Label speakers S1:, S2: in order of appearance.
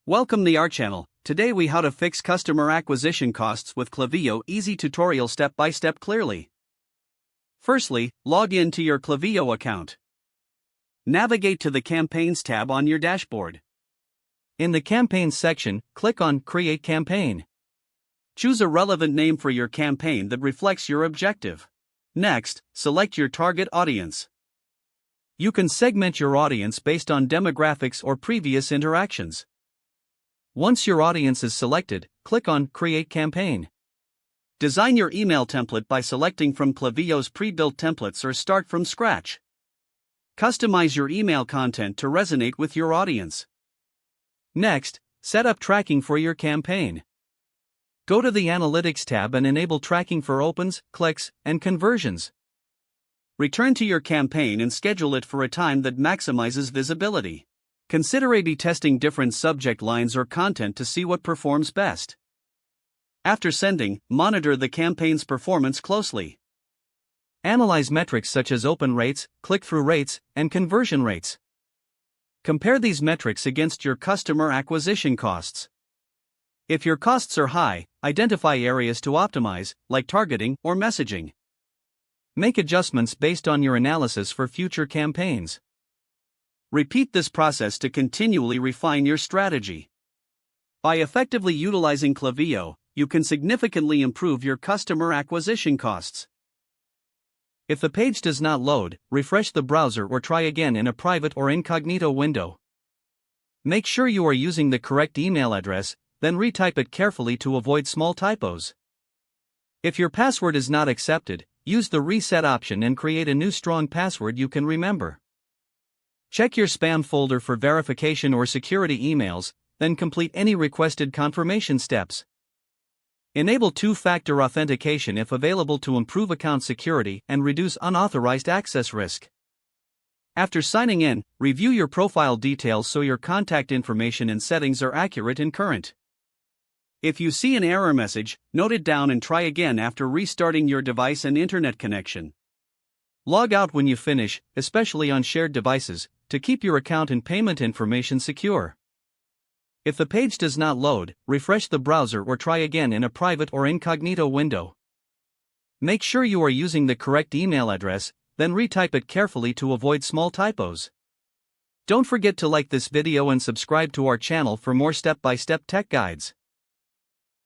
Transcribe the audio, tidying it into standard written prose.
S1: Welcome to our channel. Today we how to fix customer acquisition costs with Klaviyo easy tutorial step by step clearly. Firstly, log in to your Klaviyo account. Navigate to the Campaigns tab on your dashboard. In the Campaigns section, click on Create Campaign. Choose a relevant name for your campaign that reflects your objective. Next, select your target audience. You can segment your audience based on demographics or previous interactions. Once your audience is selected, click on Create Campaign. Design your email template by selecting from Klaviyo's pre-built templates or start from scratch. Customize your email content to resonate with your audience. Next, set up tracking for your campaign. Go to the Analytics tab and enable tracking for opens, clicks, and conversions. Return to your campaign and schedule it for a time that maximizes visibility. Consider A/B testing different subject lines or content to see what performs best. After sending, monitor the campaign's performance closely. Analyze metrics such as open rates, click-through rates, and conversion rates. Compare these metrics against your customer acquisition costs. If your costs are high, identify areas to optimize, like targeting or messaging. Make adjustments based on your analysis for future campaigns. Repeat this process to continually refine your strategy. By effectively utilizing Klaviyo, you can significantly improve your customer acquisition costs. If the page does not load, refresh the browser or try again in a private or incognito window. Make sure you are using the correct email address, then retype it carefully to avoid small typos. If your password is not accepted, use the reset option and create a new strong password you can remember. Check your spam folder for verification or security emails, then complete any requested confirmation steps. Enable two-factor authentication if available to improve account security and reduce unauthorized access risk. After signing in, review your profile details so your contact information and settings are accurate and current. If you see an error message, note it down and try again after restarting your device and internet connection. Log out when you finish, especially on shared devices, to keep your account and payment information secure. If the page does not load, refresh the browser or try again in a private or incognito window. Make sure you are using the correct email address, then retype it carefully to avoid small typos. Don't forget to like this video and subscribe to our channel for more step-by-step tech guides.